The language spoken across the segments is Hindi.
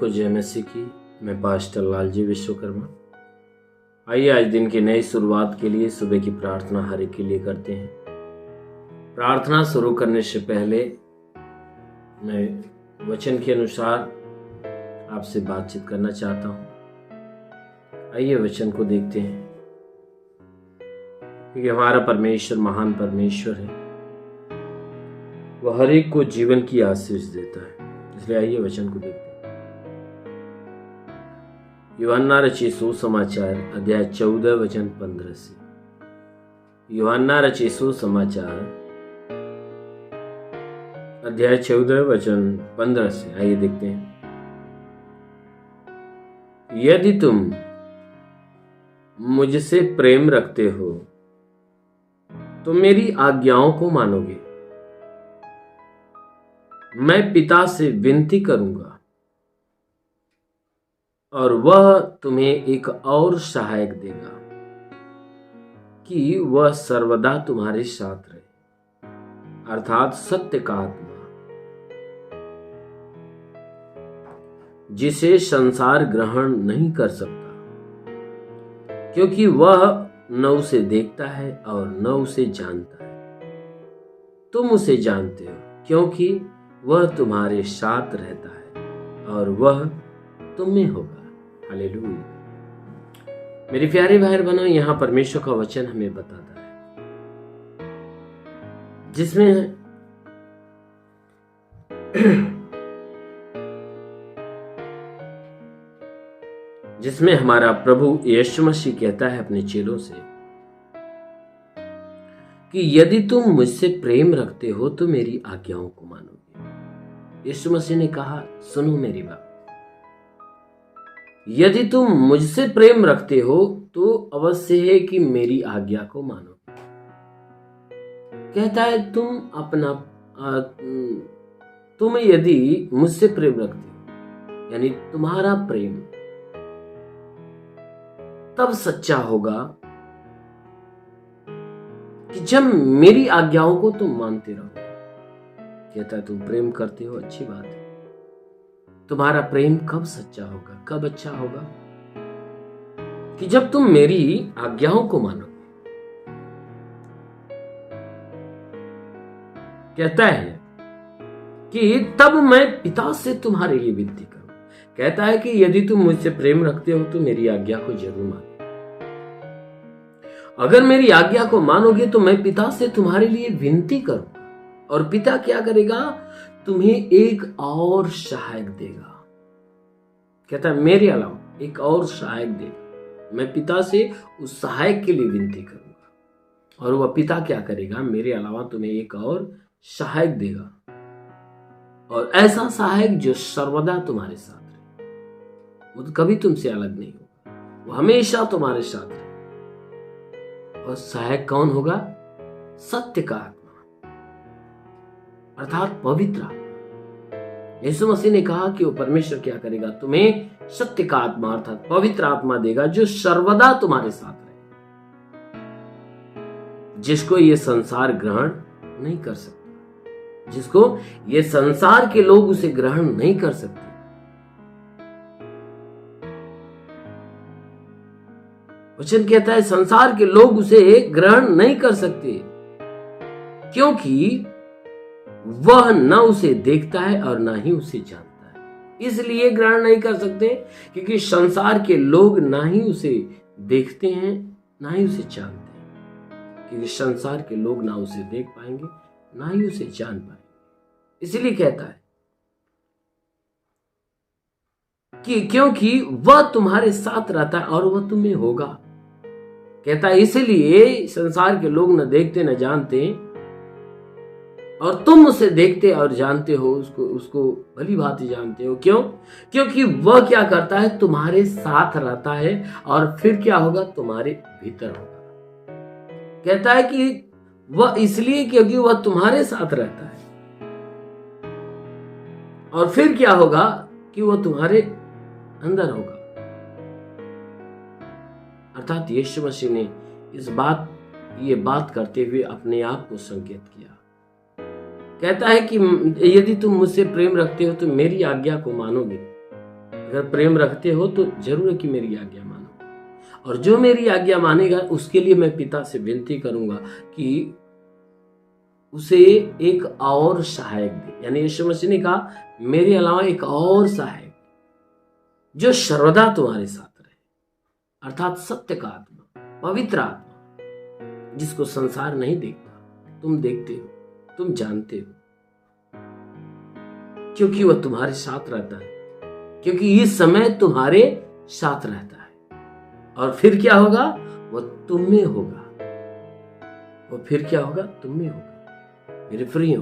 को जय मसीह की। मैं पास्टर लालजी विश्वकर्मा। आइए आज दिन की नई शुरुआत के लिए सुबह की प्रार्थना हर एक के लिए करते हैं। प्रार्थना शुरू करने से पहले मैं वचन के अनुसार आपसे बातचीत करना चाहता हूँ। आइए वचन को देखते हैं, क्योंकि हमारा परमेश्वर महान परमेश्वर है। वह हर एक को जीवन की आशीष देता है। इसलिए आइए वचन को देखते हैं। यूहन्ना रचित सुसमाचार अध्याय 14 वचन 15 से। यूहन्ना रचित सुसमाचार अध्याय 14 वचन 15 से। आइए देखते हैं। यदि तुम मुझसे प्रेम रखते हो तो मेरी आज्ञाओं को मानोगे। मैं पिता से विनती करूंगा और वह तुम्हें एक और सहायक देगा कि वह सर्वदा तुम्हारे साथ रहे, अर्थात सत्य का आत्मा, जिसे संसार ग्रहण नहीं कर सकता, क्योंकि वह न उसे देखता है और न उसे जानता है। तुम उसे जानते हो, क्योंकि वह तुम्हारे साथ रहता है और वह तुम में होगा। हालेलुया। मेरे प्यारे भाई बहनों, यहाँ परमेश्वर का वचन हमें बताता है, जिसमें हमारा प्रभु यीशु मसीह कहता है अपने चेलों से कि यदि तुम मुझसे प्रेम रखते हो तो मेरी आज्ञाओं को मानोगे। यीशु मसीह ने कहा, सुनो मेरी बात, यदि तुम मुझसे प्रेम रखते हो तो अवश्य है कि मेरी आज्ञा को मानोगे। कहता है तुम यदि मुझसे प्रेम रखते हो, यानी तुम्हारा प्रेम तब सच्चा होगा कि जब मेरी आज्ञाओं को तुम मानते रहोगे। कहता है तुम प्रेम करते हो, अच्छी बात है। तुम्हारा प्रेम कब सच्चा होगा, कब अच्छा होगा? कि जब तुम मेरी आज्ञाओं को मानोगे। कहता है कि तब मैं पिता से तुम्हारे लिए विनती करूं। कहता है कि यदि तुम मुझसे प्रेम रखते हो तो मेरी आज्ञा को जरूर मानो। अगर मेरी आज्ञा को मानोगे तो मैं पिता से तुम्हारे लिए विनती करूंगा और पिता क्या करेगा? तुम्हें एक और सहायक देगा। कहता है मेरे अलावा एक और सहायक देगा। मैं पिता से उस सहायक के लिए विनती करूंगा और वह पिता क्या करेगा? मेरे अलावा तुम्हें एक और सहायक देगा, और ऐसा सहायक जो सर्वदा तुम्हारे साथ रहे। वो तो कभी तुमसे अलग नहीं होगा, वो हमेशा तुम्हारे साथ रहे। और सहायक कौन होगा? सत्य का आत्मा, अर्थात पवित्र आत्मा। यीशु मसीह ने कहा कि वो परमेश्वर क्या करेगा? तुम्हें सत्य का आत्मा अर्थात पवित्र आत्मा देगा, जो सर्वदा तुम्हारे साथ रहे, जिसको ये संसार ग्रहण नहीं कर सकता, जिसको ये संसार के लोग उसे ग्रहण नहीं कर सकते। वचन कहता है संसार के लोग उसे ग्रहण नहीं कर सकते, क्योंकि वह न उसे देखता है और न ही उसे जानता है। इसलिए ग्रहण नहीं कर सकते क्योंकि संसार के लोग ना ही उसे देखते हैं, ना ही उसे जानते हैं। क्योंकि संसार के लोग ना उसे देख पाएंगे, ना ही उसे जान पाएंगे। इसलिए कहता है कि क्योंकि वह तुम्हारे साथ रहता है और वह तुम्हें होगा। कहता है इसलिए संसार के लोग न देखते न जानते, और तुम उसे देखते और जानते हो, उसको भली भांति जानते हो। क्यों? क्योंकि वह क्या करता है? तुम्हारे साथ रहता है, और फिर क्या होगा? तुम्हारे भीतर होगा। कहता है कि वह इसलिए क्योंकि वह तुम्हारे साथ रहता है, और फिर क्या होगा? कि वह तुम्हारे अंदर होगा। अर्थात यीशु मसीह ने ये बात करते हुए अपने आप को संकेत किया। कहता है कि यदि तुम मुझसे प्रेम रखते हो तो मेरी आज्ञा को मानोगे। अगर प्रेम रखते हो तो जरूर है कि मेरी आज्ञा मानो, और जो मेरी आज्ञा मानेगा उसके लिए मैं पिता से विनती करूंगा कि उसे एक और सहायक दे। यानी यीशु मसीह ने कहा मेरे अलावा एक और सहायक जो सर्वदा तुम्हारे साथ रहे, अर्थात सत्य का आत्मा, पवित्र आत्मा, जिसको संसार नहीं देखता, तुम देखते हो, तुम जानते हो, क्योंकि वह तुम्हारे साथ रहता है, क्योंकि इस समय तुम्हारे साथ रहता है। और फिर क्या होगा? वह तुम में होगा। वह फिर क्या होगा? तुम में होगा। मेरे प्रियो,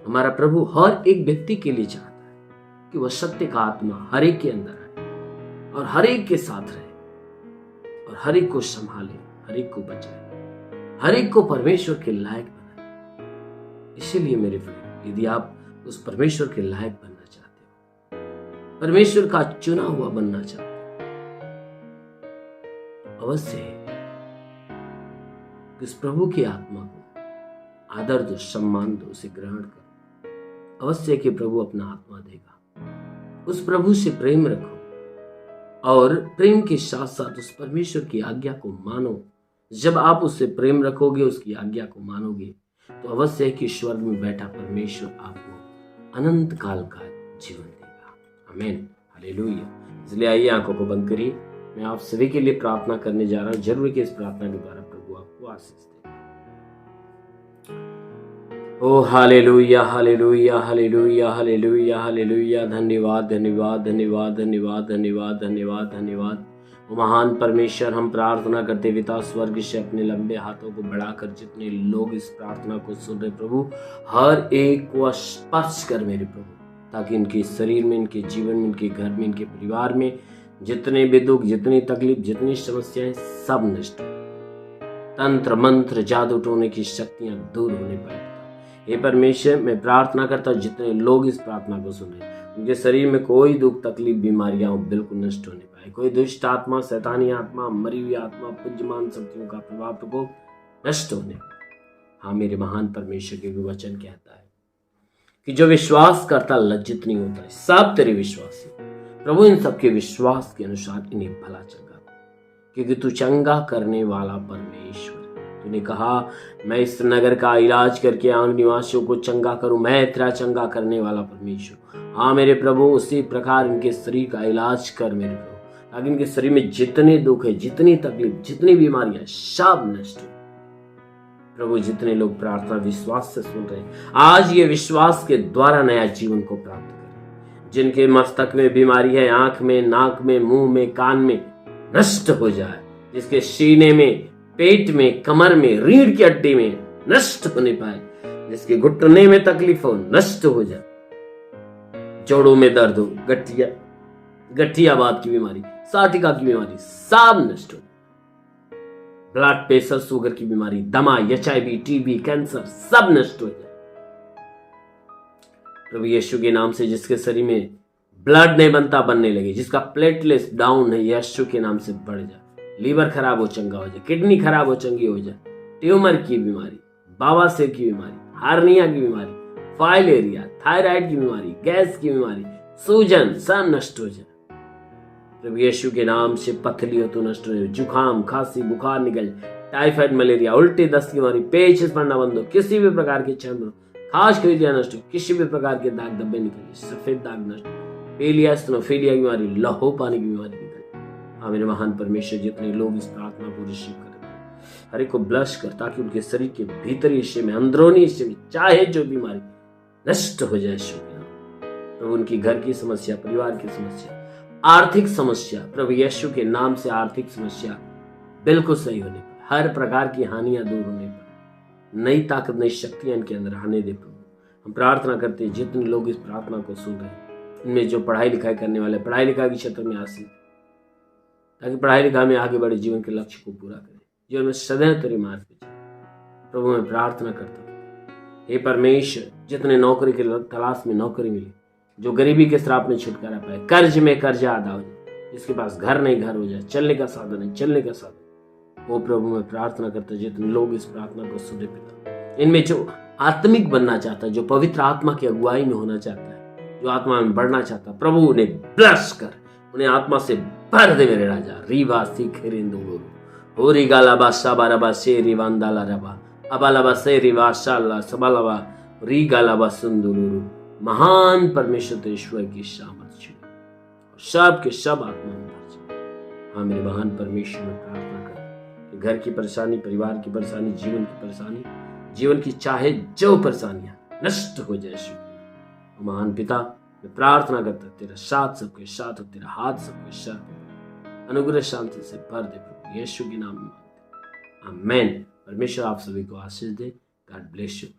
हमारा प्रभु हर एक व्यक्ति के लिए चाहता है कि वह सत्य का आत्मा हर एक के अंदर आए और हर एक के साथ रहे और हर एक को संभाले, हर एक को बचाए, हर एक को परमेश्वर के लायक बनाए। इसीलिए मेरे प्रियो, यदि आप उस परमेश्वर के लायक बनना चाहते हो, परमेश्वर का चुना हुआ बनना चाहते हो, अवश्य है कि उस प्रभु की आत्मा को आदर दो, सम्मान दो, उसे ग्रहण करो। अवश्य कि प्रभु अपना आत्मा देगा। उस प्रभु से प्रेम रखो और प्रेम के साथ साथ उस परमेश्वर की आज्ञा को मानो। जब आप उससे प्रेम रखोगे, उसकी आज्ञा को मानोगे, तो अवश्य है कि स्वर्ग में बैठा परमेश्वर आपको अनंत काल का जीवन देगा। आमीन, हालेलुया। इसलिए आइए आंखों को बंद करिए। मैं आप सभी के लिए प्रार्थना करने जा रहा हूं। जरूर कि इस प्रार्थना के द्वारा प्रभु आपको आशीष दे। Oh hallelujah, hallelujah, hallelujah, hallelujah, hallelujah. धन्यवाद, धन्यवाद, धन्यवाद, धन्यवाद, धन्यवाद, धन्यवाद, धन्यवाद। ओ महान परमेश्वर, हम प्रार्थना करते पिता स्वर्ग से अपने लंबे हाथों को बढ़ाकर जितने लोग इस प्रार्थना को सुन रहे प्रभु, हर एक को स्पर्श कर मेरे प्रभु, ताकि इनके शरीर में, इनके जीवन में, इनके घर में, इनके परिवार में जितने भी दुख, जितनी तकलीफ, जितनी समस्याएं, सब नष्ट हो। तंत्र मंत्र जादू टोने की शक्तियां दूर होने पाए। हे परमेश्वर, मैं प्रार्थना करता हूँ जितने लोग इस प्रार्थना को सुन रहे हैं, उनके शरीर में कोई दुख, तकलीफ, बीमारियां हो बिल्कुल नष्ट होने पाए। कोई दुष्ट आत्मा, शैतानी आत्मा, मरी हुई आत्मा, पूज्यमान शक्तियों का प्रभाव प्रकोप नष्ट होने पाए। हाँ मेरे महान परमेश्वर के वचन कहता है कि जो विश्वास करता लज्जित नहीं होता है। सब तेरे विश्वासी प्रभु, इन सबके विश्वास के अनुसार इन्हें भला चंगा, क्योंकि तू चंगा करने वाला परमेश्वर। तूने कहा मैं इस नगर का इलाज करके आम निवासियों को चंगा करूं। मैं तेरा चंगा करने वाला परमेश्वर। हाँ मेरे प्रभु, उसी प्रकार इनके शरीर का इलाज कर मेरे प्रभु, ताकि इनके शरीर में जितने दुख है, जितनी तकलीफ, जितनी बीमारियां, सब नष्ट हो। प्रभु, जितने लोग प्रार्थना विश्वास से सुन रहे हैं, आज ये विश्वास के द्वारा नया जीवन को प्राप्त करें। जिनके मस्तक में बीमारी है, आंख में, नाक में, मुंह में, कान में, नष्ट हो जाए। जिसके सीने में, पेट में, कमर में, रीढ़ की हड्डी में नष्ट होने पाए। जिसके घुटने में तकलीफ हो, नष्ट हो जाए। जोड़ों में दर्द हो, गठियाबाद की बीमारी, साटिका की बीमारी, सब नष्ट हो। ब्लड प्रेशर, शुगर की बीमारी, दमा, HIV, TB, कैंसर, सब नष्ट हो जाए। प्रभु यीशु के नाम से जिसके शरीर में ब्लड नहीं बनता, बनने लगे, जिसका प्लेटलेट्स डाउन है, यीशु के नाम से बढ़ जाए। लीवर खराब हो, चंगा हो जाए। किडनी खराब हो, चंगी हो जाए। ट्यूमर की बीमारी, बवासीर की बीमारी, हार्निया की बीमारी, फाइलेरिया, थायराइड की बीमारी, गैस की बीमारी, सूजन, सब नष्ट हो जाए। प्रभु यीशु के नाम से पथरी हो तो नष्ट हो जाए। जुकाम, खांसी, बुखार निकल, टाइफाइड, मलेरिया, उल्टी, दस्त की बीमारी, पेचिश पड़ना बंद हो, किसी भी प्रकार के चर्म, खास खुजलियां नष्ट हो, किसी भी प्रकार के दाग धब्बे निकले, सफेद दाग नष्ट, पीलिया, स्टेनोफिलिया की बीमारी, लहू पानी की बीमारी निकले। हाँ मेरे महान परमेश्वर, जितने लोग इस प्रार्थना को रिसीव करेंगे, हर एक को ब्लश कर, ताकि उनके शरीर के भीतरी हिस्से में, अंदरूनी हिस्से में, चाहे जो बीमारी, नष्ट हो जाए। प्रभु, उनकी घर की समस्या, परिवार की समस्या, आर्थिक समस्या, प्रभु यीशु के नाम से आर्थिक समस्या बिल्कुल सही होने पर, हर प्रकार की हानियां दूर होने पर, नई ताकत, नई शक्तियां इनके अंदर आने दे। प्रभु, हम प्रार्थना करते हैं जितने लोग इस प्रार्थना को सुन रहे हैं, इनमें जो पढ़ाई लिखाई करने वाले, पढ़ाई लिखाई के क्षेत्र में आसीन, ताकि पढ़ाई लिखाई में आगे बढ़े, जीवन के लक्ष्य को पूरा करें, जीवन में सदैव तेरे मार्ग पे चले। प्रभु, मैं प्रार्थना करता हूँ, हे परमेश्वर, जितने नौकरी के तलाश में नौकरी मिली, जो गरीबी के श्राप में छुटकारा पाए, कर्ज में कर्जा अदा हो जाए, जिसके पास घर नहीं घर हो जाए, चलने का साधन नहीं, चलने का साधन। वो प्रभु, मैं प्रार्थना करता हूँ जितने लोग इस प्रार्थना को सुने पिता, इनमें जो आत्मिक बनना चाहता है, जो पवित्र आत्मा की अगुवाई में होना चाहता है, जो आत्मा में बढ़ना चाहता, प्रभु उन्हें ब्लेस कर, उन्हें आत्मा से भर दे मेरे राजा। रीवा सीखेरिंदुलुरु होरी गालाबा साबाराबा से रिवांदाला रबा अबालाबा से रिवाशाला सबलाबा री गालाबा सुंदुलुरु। महान परमेश्वर तो ईश्वर की शामत छू सब के सब आत्मा में भर जाए। हाँ मेरे महान परमेश्वर में प्रार्थना कर कि घर की परेशानी, परिवार की परेशानी, जीवन की परेशानी, जीवन की चाहे जो परेशानियां नष्ट हो जाए। महान पिता मैं प्रार्थना करता तेरा साथ सबके साथ और तेरा हाथ सबके साथ अनुग्रह शांति से भर दे प्रभु यीशु के नाम में मांगते आमीन। परमेश्वर आप सभी को आशीष दे। God bless you.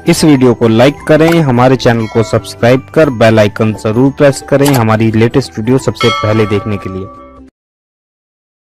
इस वीडियो को लाइक करें, हमारे चैनल को सब्सक्राइब कर बेल आइकन जरूर प्रेस करें हमारी लेटेस्ट वीडियो सबसे पहले देखने के लिए।